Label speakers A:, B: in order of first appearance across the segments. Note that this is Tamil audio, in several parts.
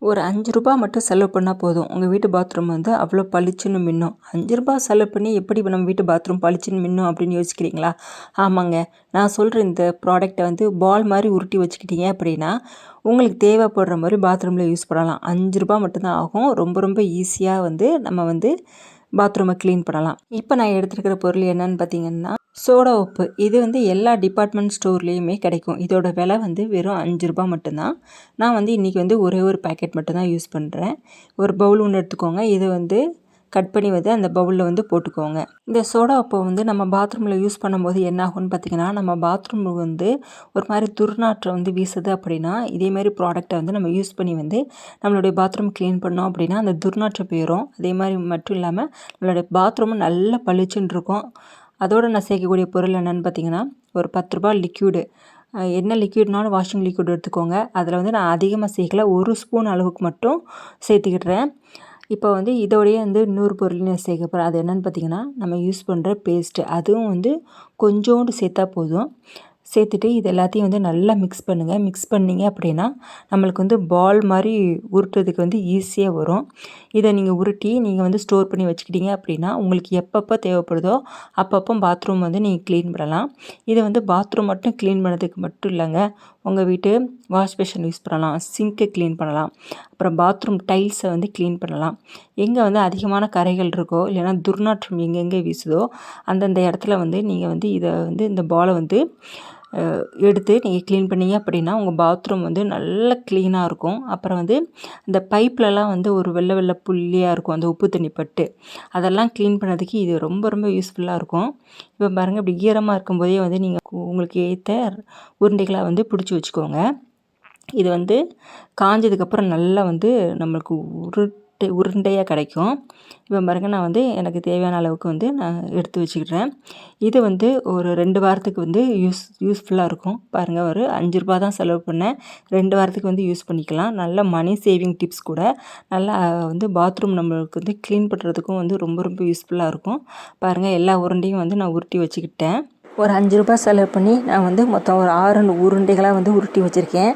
A: ஒரு ரூ. 5 மட்டும் செலவு பண்ணால் போதும். உங்கள் வீட்டு பாத்ரூம் வந்து அவ்வளோ பளிச்சுன்னு மின்னும். ரூ. 5 செலவு பண்ணி எப்படி நம்ம வீட்டு பாத்ரூம் பளிச்சுன்னு மின்னும் அப்படின்னு யோசிக்கிறீங்களா? ஆமாங்க. நான் சொல்கிற இந்த ப்ராடக்ட்டை வந்து பால் மாதிரி உருட்டி வச்சுக்கிட்டீங்க அப்படின்னா, உங்களுக்கு தேவைப்படுற மாதிரி பாத்ரூமில் யூஸ் பண்ணலாம். ரூ. 5 மட்டும்தான் ஆகும். ரொம்ப ரொம்ப ஈஸியாக வந்து நம்ம வந்து பாத்ரூமை க்ளீன் பண்ணலாம். இப்போ நான் எடுத்துருக்கிற பொருள் என்னன்னு பார்த்தீங்கன்னா, சோடா உப்பு. இது வந்து எல்லா டிபார்ட்மெண்ட் ஸ்டோர்லேயுமே கிடைக்கும். இதோட விலை வந்து வெறும் ரூ. 5 மட்டும்தான். நான் வந்து இன்றைக்கி வந்து ஒரே ஒரு பேக்கெட் மட்டும்தான் யூஸ் பண்ணுறேன். ஒரு பவுல் ஒன்று எடுத்துக்கோங்க. இது வந்து கட் பண்ணி வந்து அந்த பவுலில் வந்து போட்டுக்கோங்க. இந்த சோடா உப்பை வந்து நம்ம பாத்ரூமில் யூஸ் பண்ணும்போது என்ன ஆகும்னு பார்த்திங்கன்னா, நம்ம பாத்ரூம் வந்து ஒரு மாதிரி துர்நாற்றம் வந்து வீசுது அப்படின்னா, இதேமாதிரி ப்ராடக்டை வந்து நம்ம யூஸ் பண்ணி வந்து நம்மளுடைய பாத்ரூம் க்ளீன் பண்ணோம் அப்படின்னா அந்த துர்நாற்றம் போயிடும். அதே மாதிரி மட்டும் இல்லாமல் நம்மளுடைய பாத்ரூமும் நல்லா பளிச்சுன்னு இருக்கும். அதோடு நான் சேர்க்கக்கூடிய பொருள் என்னென்னு பார்த்தீங்கன்னா, ஒரு ரூ. 10 லிக்யூடு. என்ன லிக்யூட்னாலும் வாஷிங் லிக்யூட் எடுத்துக்கோங்க. அதில் வந்து நான் அதிகமாக சேர்க்கல, 1 ஸ்பூன் அளவுக்கு மட்டும் சேர்த்துக்கிடுறேன். இப்போ வந்து இதோடையே வந்து இன்னொரு பொருள் நான் சேர்க்க போகிறேன். அது என்னென்னு பார்த்தீங்கன்னா, நம்ம யூஸ் பண்ணுற பேஸ்ட்டு. அதுவும் வந்து கொஞ்சோண்டு சேர்த்தா போதும். சேர்த்துட்டு இது எல்லாத்தையும் வந்து நல்லா மிக்ஸ் பண்ணுங்கள். மிக்ஸ் பண்ணிங்க அப்படின்னா நம்மளுக்கு வந்து பால் மாதிரி உருட்டுறதுக்கு வந்து ஈஸியாக வரும். இதை நீங்கள் உருட்டி நீங்கள் வந்து ஸ்டோர் பண்ணி வச்சுக்கிட்டீங்க அப்படின்னா உங்களுக்கு எப்பப்போ தேவைப்படுதோ அப்பப்போ பாத்ரூம் வந்து நீங்கள் க்ளீன் பண்ணலாம். இதை வந்து பாத்ரூம் மட்டும் க்ளீன் பண்ணதுக்கு மட்டும் இல்லைங்க, உங்கள் வீட்டு வாஷ் பேஷன் யூஸ் பண்ணலாம், சிங்க்கை க்ளீன் பண்ணலாம், அப்புறம் பாத்ரூம் டைல்ஸை வந்து க்ளீன் பண்ணலாம். எங்கே வந்து அதிகமான கரைகள் இருக்கோ இல்லைன்னா துர்நாற்றம் எங்கெங்கே வீசுதோ அந்தந்த இடத்துல வந்து நீங்கள் வந்து இதை வந்து இந்த பாலை வந்து எடுத்து நீங்கள் க்ளீன் பண்ணிங்க அப்படின்னா உங்கள் பாத்ரூம் வந்து நல்லா க்ளீனாக இருக்கும். அப்புறம் வந்து இந்த பைப்லலாம் வந்து ஒரு வெள்ளை வெள்ளை புள்ளியாக இருக்கும் அந்த உப்பு தண்ணி பட்டு, அதெல்லாம் க்ளீன் பண்ணதுக்கு இது ரொம்ப ரொம்ப யூஸ்ஃபுல்லாக இருக்கும். இப்போ பாருங்கள், இப்படி ஈரமாக இருக்கும்போதே வந்து நீங்கள் உங்களுக்கு ஏற்ற உருண்டைகளாக வந்து பிடிச்சி வச்சுக்கோங்க. இது வந்து காஞ்சதுக்கப்புறம் நல்லா வந்து நம்மளுக்கு உருண்டையாக கிடைக்கும். இப்போ பாருங்கள், நான் வந்து எனக்கு தேவையான அளவுக்கு வந்து நான் எடுத்து வச்சுக்கிட்டேன். இது வந்து ஒரு 2 வாரத்துக்கு வந்து யூஸ்ஃபுல்லாக இருக்கும். பாருங்கள், ஒரு ரூ. 5 தான் செலவு பண்ணேன். 2 வாரத்துக்கு வந்து யூஸ் பண்ணிக்கலாம். நல்ல மணி சேவிங் டிப்ஸ் கூட. நல்லா வந்து பாத்ரூம் நம்மளுக்கு வந்து க்ளீன் பண்ணுறதுக்கும் வந்து ரொம்ப ரொம்ப யூஸ்ஃபுல்லாக இருக்கும். பாருங்கள், எல்லா உருண்டையும் வந்து நான் உருட்டி வச்சுக்கிட்டேன். ஒரு ரூ. 5 செலவு பண்ணி நான் வந்து மொத்தம் ஒரு 6 உருண்டைகளாக வந்து உருட்டி வச்சுருக்கேன்.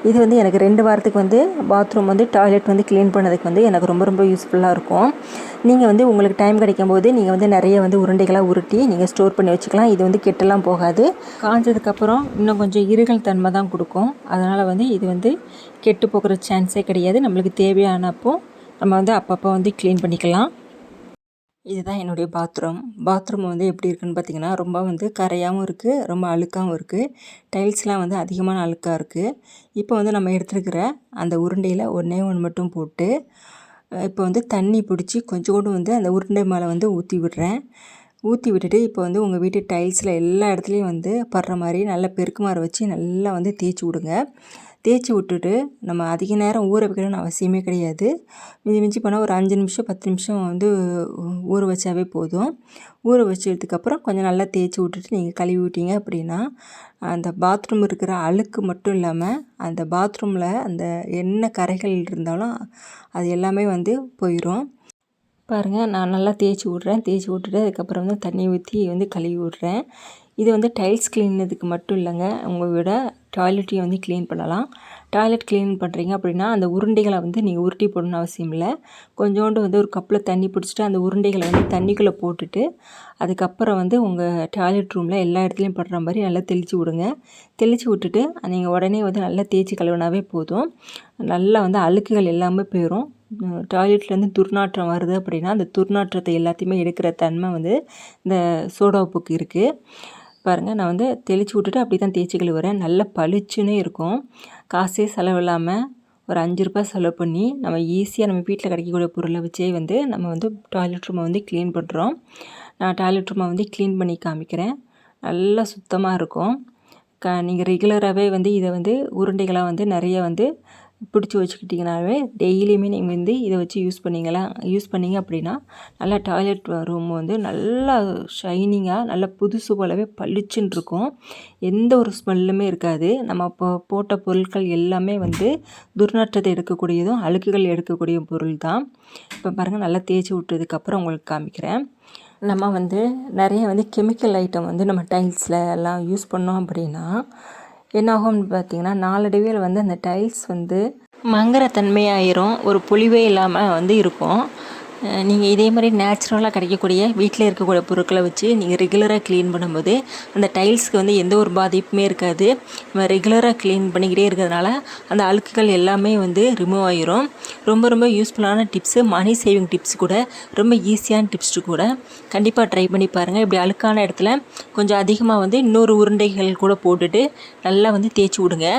A: இது வந்து எனக்கு 2 வாரத்துக்கு வந்து பாத்ரூம் வந்து டாய்லெட் வந்து க்ளீன் பண்ணதுக்கு வந்து எனக்கு ரொம்ப ரொம்ப யூஸ்ஃபுல்லாக இருக்கும். நீங்கள் வந்து உங்களுக்கு டைம் கிடைக்கும்போது நீங்கள் வந்து நிறைய வந்து உருண்டைகளாக உருட்டி நீங்கள் ஸ்டோர் பண்ணி வச்சுக்கலாம். இது வந்து கெட்டெல்லாம் போகாது. காஞ்சதுக்கப்புறம் இன்னும் கொஞ்சம் இருகல் தன்மை தான் கொடுக்கும். அதனால் வந்து இது வந்து கெட்டு போகிற சான்ஸே கிடையாது. நம்மளுக்கு தேவையானப்போ நம்ம வந்து அப்பப்போ வந்து க்ளீன் பண்ணிக்கலாம். இதுதான் என்னுடைய பாத்ரூம் வந்து எப்படி இருக்குதுன்னு பார்த்தீங்கன்னா, ரொம்ப வந்து கரையாகவும் இருக்குது, ரொம்ப அழுக்காகவும் இருக்குது. டைல்ஸ்லாம் வந்து அதிகமான அழுக்காக இருக்குது. இப்போ வந்து நம்ம எடுத்துருக்கிற அந்த உருண்டையில் ஒன்றே ஒன்று மட்டும் போட்டு இப்போ வந்து தண்ணி பிடிச்சி கொஞ்சோண்டு வந்து அந்த உருண்டை மேலே வந்து ஊற்றி விடுறேன். ஊற்றி விட்டுட்டு இப்போ வந்து உங்கள் வீட்டு டைல்ஸில் எல்லா இடத்துலையும் வந்து படுற மாதிரி நல்லா பெருக்குமாறு வச்சு நல்லா வந்து தேய்ச்சி விடுங்க. தேய்ச்சி விட்டுட்டு நம்ம அதிக நேரம் ஊற வைக்கணும்னு அவசியமே கிடையாது. மிஞ்சி போனால் ஒரு 5 நிமிஷம் 10 நிமிஷம் வந்து ஊற வச்சாவே போதும். ஊற வச்சதுக்கப்புறம் கொஞ்சம் நல்லா தேய்ச்சி விட்டுட்டு நீங்கள் கழுவி விட்டீங்க அப்படின்னா அந்த பாத்ரூம் இருக்கிற அழுக்கு மட்டும் இல்லாமல் அந்த பாத்ரூமில் அந்த என்ன கரைகள் இருந்தாலும் அது எல்லாமே வந்து போயிடும். பாருங்கள், நான் நல்லா தேய்ச்சி விட்றேன். தேய்ச்சி விட்டுட்டு அதுக்கப்புறம் வந்து தண்ணி ஊற்றி வந்து கழுவி விட்றேன். இது வந்து டைல்ஸ் க்ளீனதுக்கு மட்டும் இல்லைங்க, உங்களோட டாய்லெட்டையும் வந்து க்ளீன் பண்ணலாம். டாய்லெட் க்ளீன் பண்ணுறீங்க அப்படின்னா அந்த உருண்டைகளை வந்து நீங்கள் உருட்டி போடணும்னு அவசியம் இல்லை. கொஞ்சோண்டு வந்து ஒரு கப்பில் தண்ணி பிடிச்சிட்டு அந்த உருண்டைகளை வந்து தண்ணிக்குள்ளே போட்டுட்டு அதுக்கப்புறம் வந்து உங்கள் டாய்லெட் ரூமில் எல்லா இடத்துலையும் படுற மாதிரி நல்லா தெளித்து விடுங்க. தெளித்து விட்டுட்டு நீங்கள் உடனே வந்து நல்லா தேய்ச்சி கழுவினாவே போதும். நல்லா வந்து அழுக்குகள் எல்லாமே போயிடும். டாய்லெட்லேருந்து துர்நாற்றம் வருது அப்படின்னா அந்த துர்நாற்றத்தை எல்லாத்தையுமே எடுக்கிற தன்மை வந்து இந்த சோடா உப்புக்கு இருக்குது. பாருங்கள், நான் வந்து தெளித்து விட்டுட்டு அப்படி தான் தேய்ச்சி கழுவுறேன். நல்ல பளிச்சுன்னு இருக்கும். காசே செலவில்லாமல் ஒரு ரூ. 5 செலவு பண்ணி நம்ம ஈஸியாக நம்ம வீட்டில் கிடைக்கக்கூடிய பொருளை வச்சே வந்து நம்ம வந்து டாய்லெட் ரூமை வந்து க்ளீன் பண்ணுறோம். நான் டாய்லெட் ரூமை வந்து க்ளீன் பண்ணி காமிக்கிறேன். நல்லா சுத்தமாக இருக்கும். நீங்கள் ரெகுலராகவே வந்து இதை வந்து உருண்டைகளாக வந்து நிறைய வந்து பிடிச்சி வச்சுக்கிட்டிங்கனாவே டெய்லியுமே நீங்கள் வந்து இதை வச்சு யூஸ் பண்ணிங்க அப்படின்னா நல்லா டாய்லெட் ரூம் வந்து நல்லா ஷைனிங்காக நல்லா புதுசு போலவே பளிச்சுன்னு இருக்கும். எந்த ஒரு ஸ்மெல்லுமே இருக்காது. நம்ம போட்ட பொருட்கள் எல்லாமே வந்து துர்நாற்றத்தை எடுக்கக்கூடியதும் அழுக்குகள் எடுக்கக்கூடிய பொருள் தான். இப்போ பாருங்கள், நல்லா தேய்ச்சி விட்டதுக்கப்புறம் உங்களுக்கு காமிக்கிறேன். நம்ம வந்து நிறைய வந்து கெமிக்கல் ஐட்டம் வந்து நம்ம டைல்ஸில் எல்லாம் யூஸ் பண்ணோம் அப்படின்னா என்னாகும்னு பார்த்தீங்கன்னா நாளடைவில் வந்து அந்த டைல்ஸ் வந்து மங்குற தன்மையாயிரும். ஒரு பொலிவே இல்லாமல் வந்து இருக்கும். நீங்கள் இதே மாதிரி நேச்சுரலாக கிடைக்கக்கூடிய வீட்டில் இருக்கக்கூடிய பொருட்களை வச்சு நீங்கள் ரெகுலராக க்ளீன் பண்ணும்போது அந்த டைல்ஸ்க்கு வந்து எந்த ஒரு பாதிப்புமே இருக்காது. நம்ம ரெகுலராக க்ளீன் பண்ணிக்கிட்டே இருக்கிறதுனால அந்த அழுக்குகள் எல்லாமே வந்து ரிமூவ் ஆகிரும். ரொம்ப ரொம்ப யூஸ்ஃபுல்லான டிப்ஸு, மணி சேவிங் டிப்ஸ் கூட, ரொம்ப ஈஸியான டிப்ஸ் கூட. கண்டிப்பாக ட்ரை பண்ணி பாருங்கள். இப்படி அழுக்கான இடத்துல கொஞ்சம் அதிகமாக வந்து இன்னொரு உருண்டைகள் கூட போட்டுட்டு நல்லா வந்து தேய்ச்சி விடுங்க.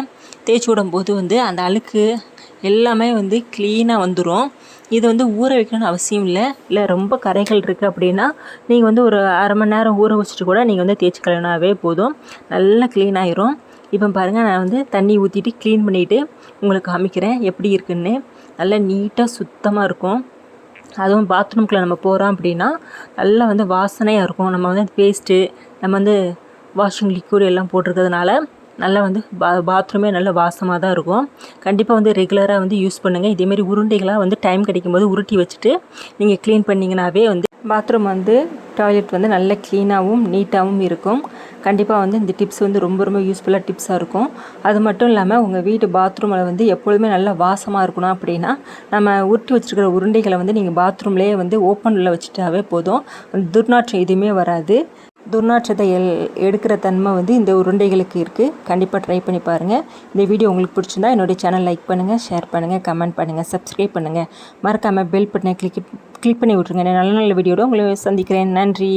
A: தேய்ச்சி விடும்போது வந்து அந்த அழுக்கு எல்லாமே வந்து க்ளீனாக வந்துடும். இது வந்து ஊற வைக்கணும்னு அவசியம் இல்லை ரொம்ப கரைகள் இருக்குது அப்படின்னா நீங்கள் வந்து ஒரு அரை மணி நேரம் ஊற வச்சுட்டு கூட நீங்கள் வந்து தேய்ச்சி கழுவினாவே போதும், நல்லா க்ளீன் ஆயிரும். இப்போ பாருங்கள், நான் வந்து தண்ணி ஊற்றிட்டு க்ளீன் பண்ணிவிட்டு உங்களுக்கு காமிக்கிறேன் எப்படி இருக்குன்னு. நல்லா நீட்டாக சுத்தமாக இருக்கும். அதுவும் பாத்ரூம்குள்ளே நம்ம போகிறோம் அப்படின்னா நல்லா வந்து வாசனையாக இருக்கும். நம்ம வந்து பேஸ்ட்டு, நம்ம வந்து வாஷிங் லிக்விட் எல்லாம் போட்டிருக்கிறதுனால நல்லா வந்து பாத்ரூமே நல்ல வாசமாக தான் இருக்கும். கண்டிப்பாக வந்து ரெகுலராக வந்து யூஸ் பண்ணுங்கள். இதேமாரி உருண்டைகளாக வந்து டைம் கிடைக்கும்போது உருட்டி வச்சுட்டு நீங்கள் க்ளீன் பண்ணிங்கனாவே வந்து பாத்ரூம் வந்து டாய்லெட் வந்து நல்ல க்ளீனாகவும் நீட்டாகவும் இருக்கும். கண்டிப்பாக வந்து இந்த டிப்ஸ் வந்து ரொம்ப ரொம்ப யூஸ்ஃபுல்லாக டிப்ஸாக இருக்கும். அது மட்டும் இல்லாமல் உங்கள் வீட்டு பாத்ரூமில் வந்து எப்பொழுதுமே நல்லா வாசமாக இருக்கணும் அப்படின்னா நம்ம உருட்டி வச்சுருக்கிற உருண்டைகளை வந்து நீங்கள் பாத்ரூம்லேயே வந்து ஓப்பனில் வச்சுட்டாவே போதும். துர்நாற்றம் எதுவுமே வராது. துர்நாற்றத்தை எடுக்கிற தன்மை வந்து இந்த உருண்டைகளுக்கு இருக்குது. கண்டிப்பாக ட்ரை பண்ணி பாருங்கள். இந்த வீடியோ உங்களுக்கு பிடிச்சிருந்தா என்னுடைய சேனல் லைக் பண்ணுங்கள், ஷேர் பண்ணுங்கள், கமெண்ட் பண்ணுங்கள், சப்ஸ்கிரைப் பண்ணுங்கள். மறக்காமல் பெல் பட்டனை கிளிக் பண்ணி விட்ருங்க. நல்ல நல்ல வீடியோட உங்களை சந்திக்கிறேன். நன்றி.